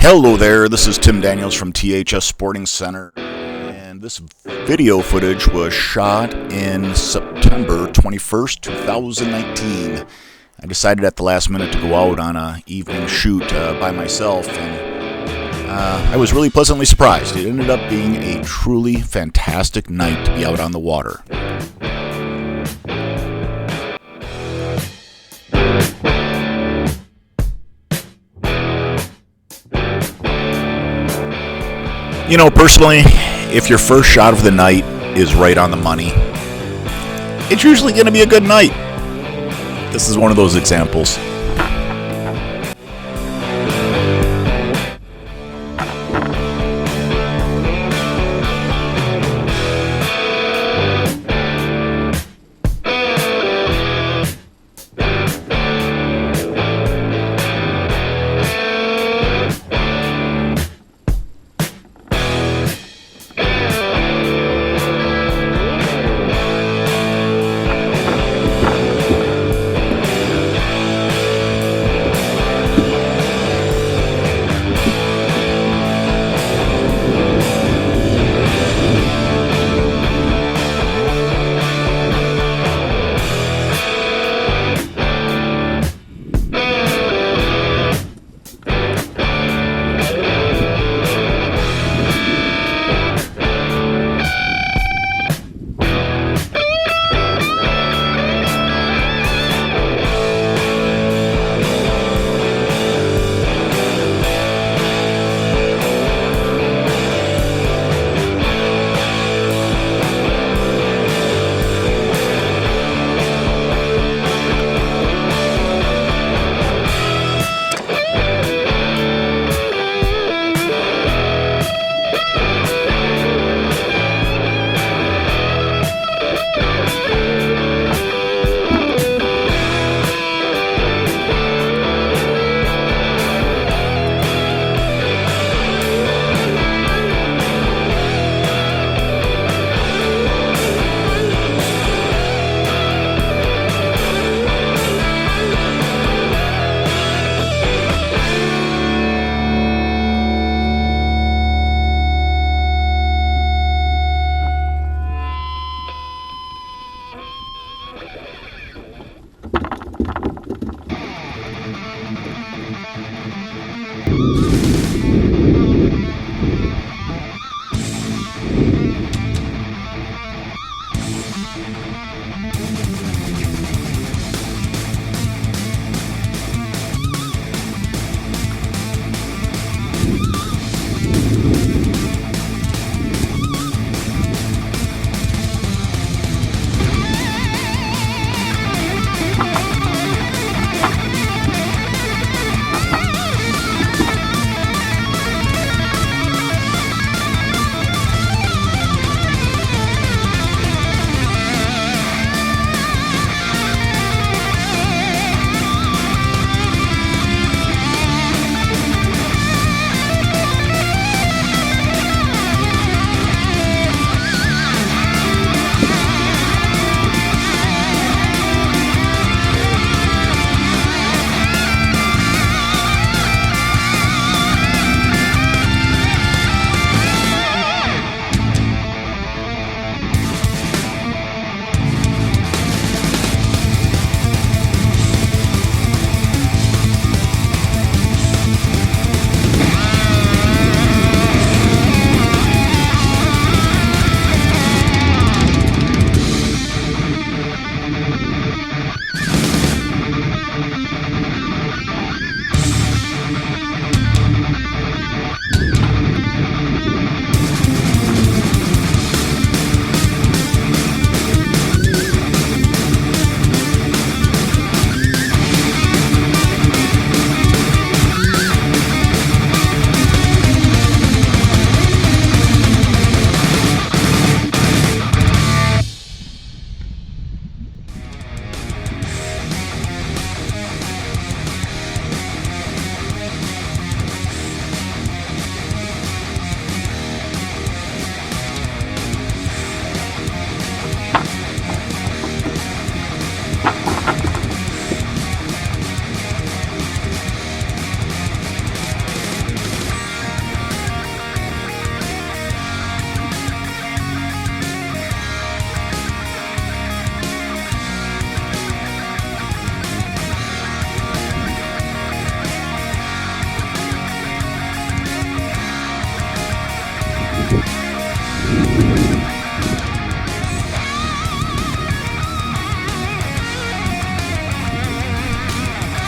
Hello there, this is Tim Daniels from THS Sporting Center, and this video footage was shot in September 21st, 2019. I decided at the last minute to go out on an evening shoot by myself, and I was really pleasantly surprised. It ended up being a truly fantastic night to be out on the water. You know, personally, if your first shot of the night is right on the money, it's usually going to be a good night. This is one of those examples.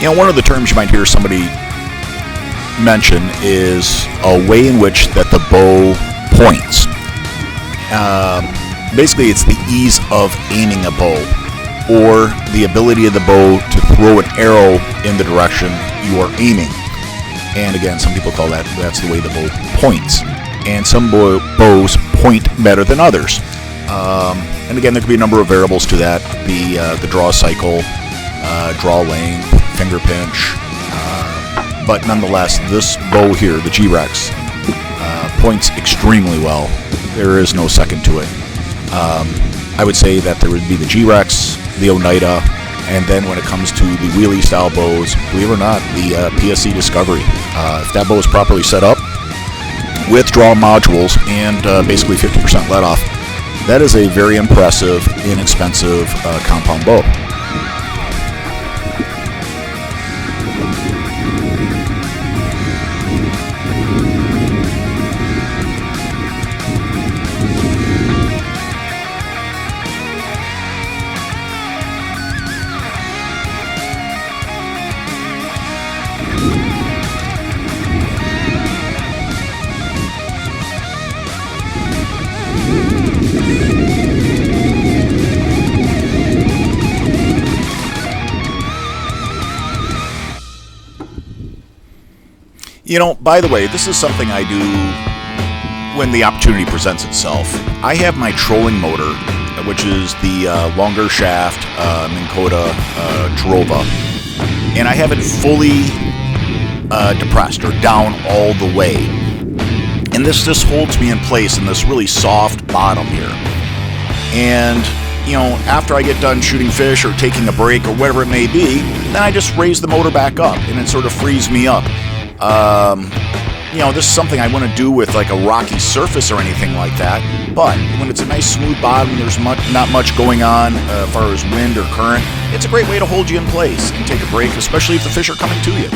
One of the terms you might hear somebody mention is a way in which that the bow points. Basically, it's the ease of aiming a bow, or the ability of the bow to throw an arrow in the direction you are aiming. And again, some people call that's the way the bow points. And some bows point better than others. And again, there could be a number of variables to that: the draw cycle, draw length, finger pinch. But nonetheless, this bow here, the G-Rex, points extremely well. There is no second to it. I would say that there would be the G-Rex, the Oneida, and then when it comes to the wheelie style bows, believe it or not, the PSC Discovery. If that bow is properly set up with draw modules and basically 50% let off, that is a very impressive, inexpensive compound bow. By the way, this is something I do when the opportunity presents itself. I have my trolling motor, which is the longer shaft Minn Kota Trova, and I have it fully depressed or down all the way. And this just holds me in place in this really soft bottom here. And after I get done shooting fish or taking a break or whatever it may be, then I just raise the motor back up and it sort of frees me up. This is something I want to do with like a rocky surface or anything like that. But when it's a nice smooth bottom, there's not much going on as far as wind or current, it's a great way to hold you in place and take a break, especially if the fish are coming to you.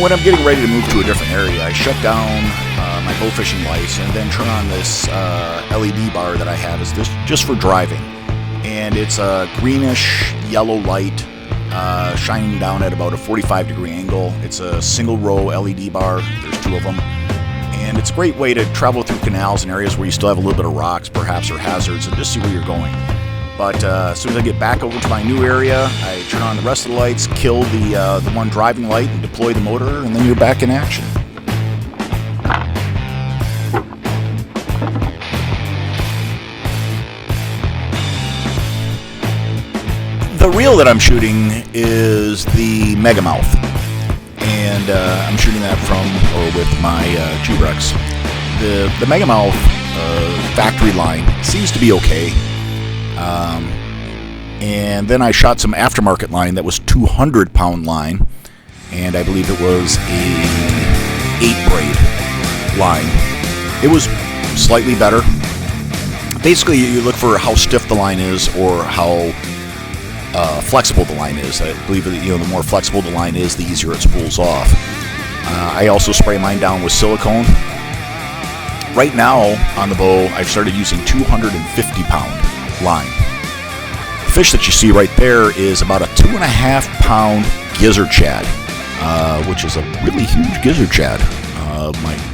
When I'm getting ready to move to a different area, I shut down my bowfishing lights and then turn on this LED bar that I have is just for driving. And it's a greenish yellow light shining down at about a 45-degree angle. It's a single row LED bar. There's two of them. And it's a great way to travel through canals and areas where you still have a little bit of rocks, perhaps, or hazards, and just see where you're going. But as soon as I get back over to my new area, I turn on the rest of the lights, kill the one driving light, and deploy the motor, and then you're back in action. The reel that I'm shooting is the Megamouth, and I'm shooting that from or with my G-Rex. The Megamouth factory line seems to be okay. And then I shot some aftermarket line that was 200-pound line, and I believe it was a 8-braid line. It was slightly better. Basically, you look for how stiff the line is or how flexible the line is. I believe that, the more flexible the line is, the easier it spools off. I also spray mine down with silicone. Right now on the bow, I've started using 250-pound line. The fish that you see right there is about a 2.5-pound gizzard shad, which is a really huge gizzard shad.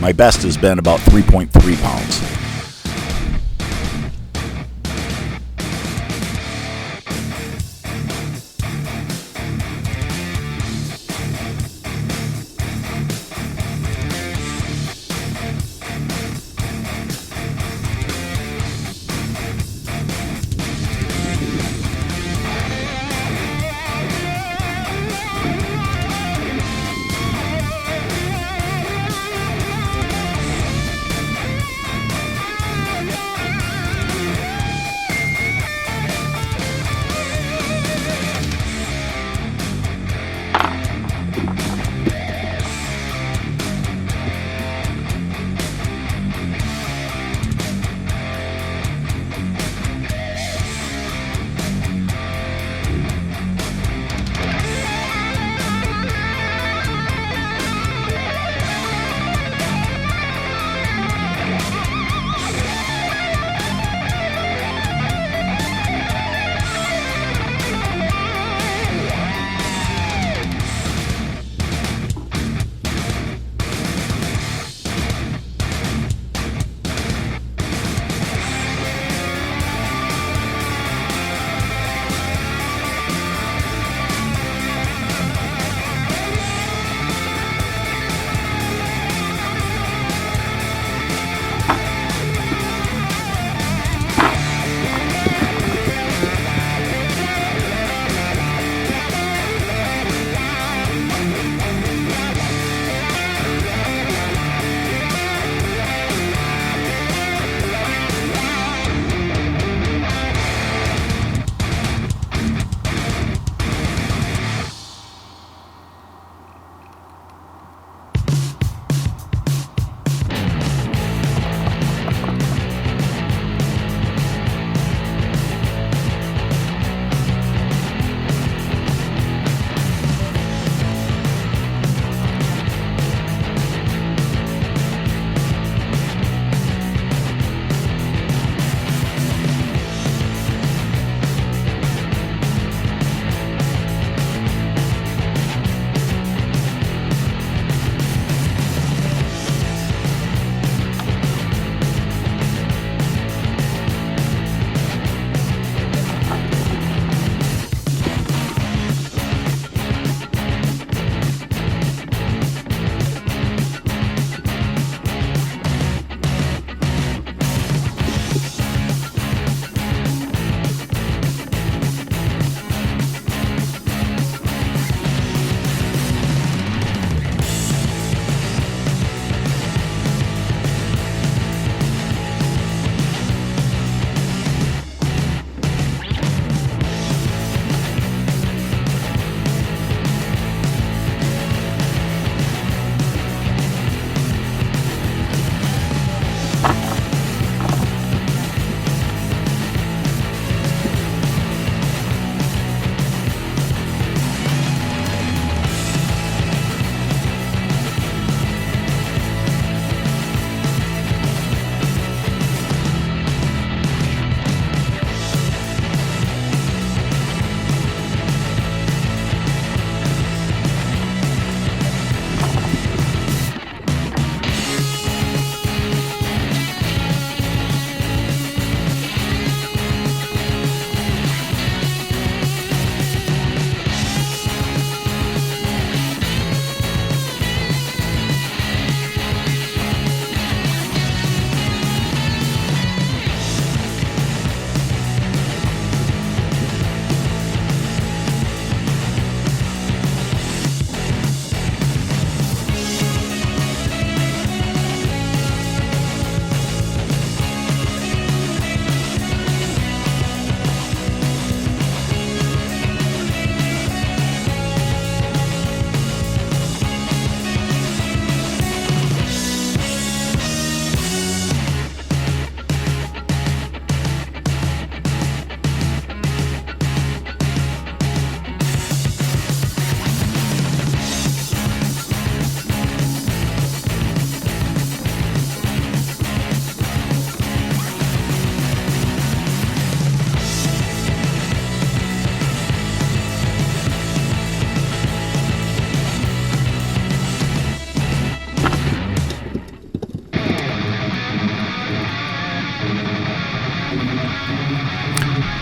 My best has been about 3.3 pounds.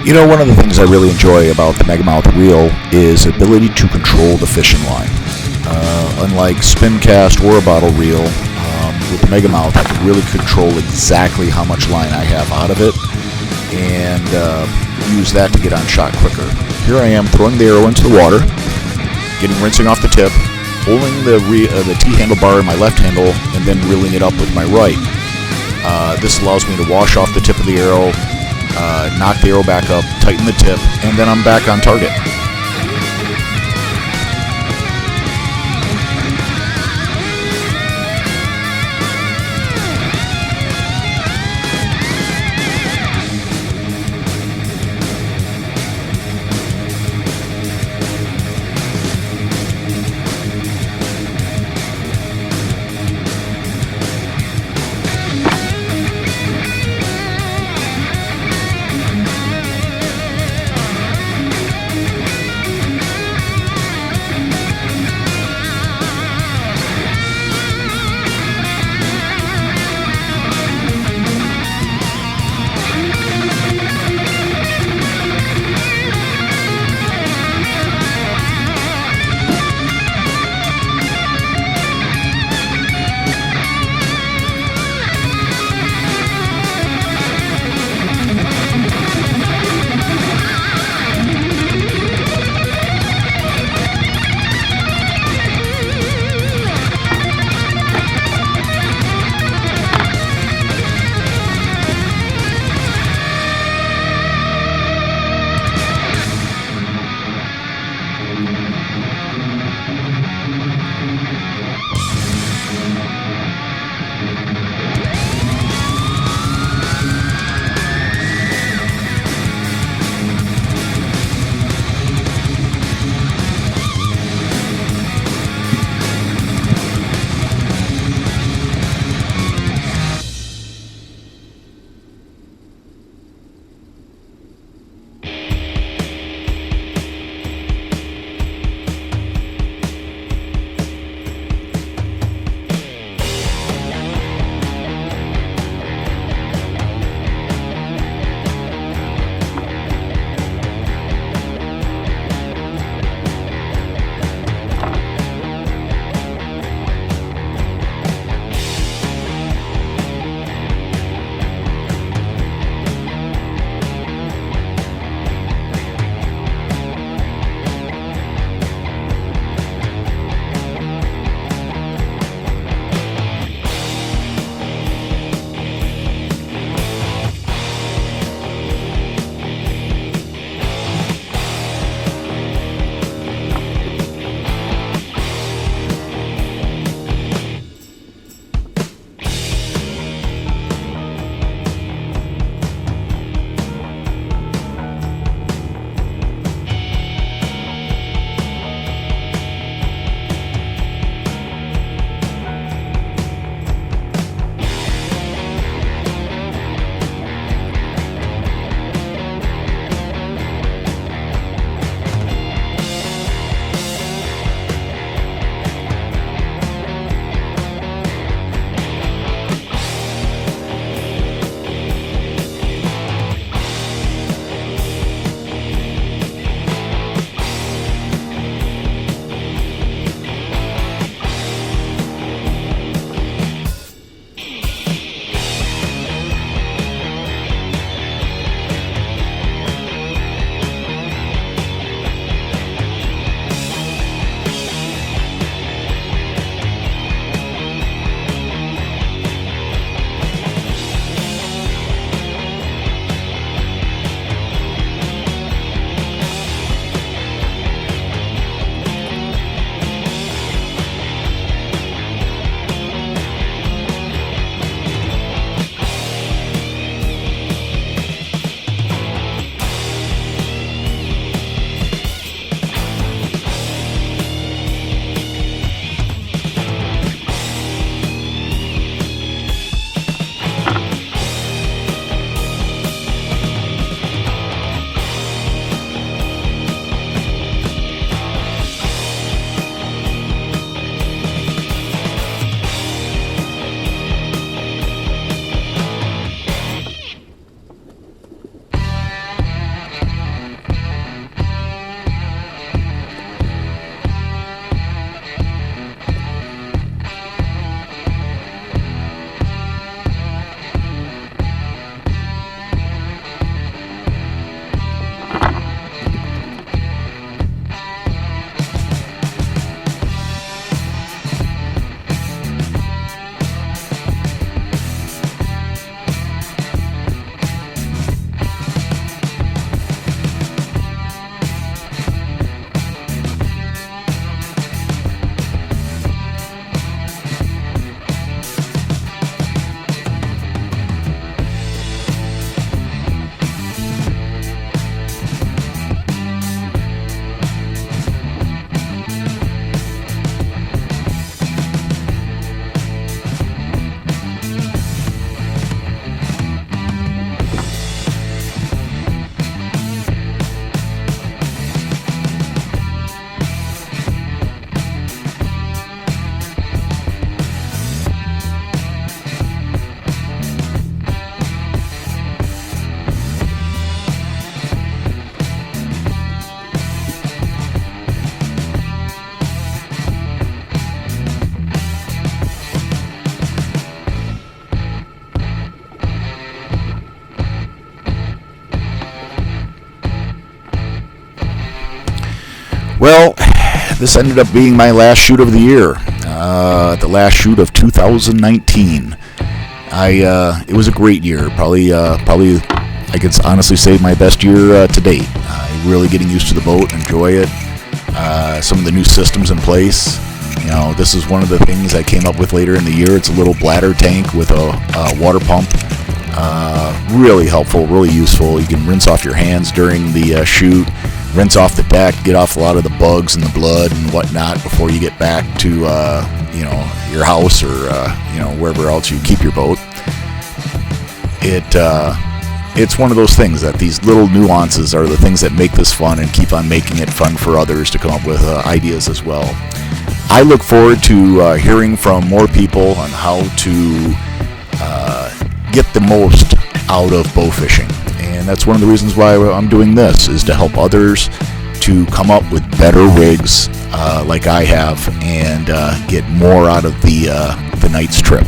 You know, one of the things I really enjoy about the Megamouth reel is the ability to control the fishing line. Unlike spin cast or a bottle reel, with the Megamouth I can really control exactly how much line I have out of it and use that to get on shot quicker. Here I am throwing the arrow into the water, rinsing off the tip, holding the T-handle bar in my left handle, and then reeling it up with my right. This allows me to wash off the tip of the arrow, knock the arrow back up, tighten the tip, and then I'm back on target. Well, this ended up being my last shoot of the year, the last shoot of 2019. It was a great year, probably I could honestly say my best year to date. Really getting used to the boat, enjoy it. Some of the new systems in place. This is one of the things I came up with later in the year. It's a little bladder tank with a water pump. Really helpful, really useful. You can rinse off your hands during the shoot, rinse off the deck, get off a lot of the bugs and the blood and whatnot before you get back to your house or wherever else you keep your boat. It's one of those things that these little nuances are the things that make this fun and keep on making it fun for others to come up with ideas as well. I look forward to hearing from more people on how to get the most out of bow fishing. And that's one of the reasons why I'm doing this, is to help others to come up with better rigs like I have and get more out of the night's trip.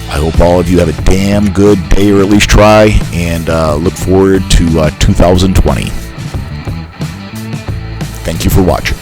I hope all of you have a damn good day, or at least try, and look forward to 2020. Thank you for watching.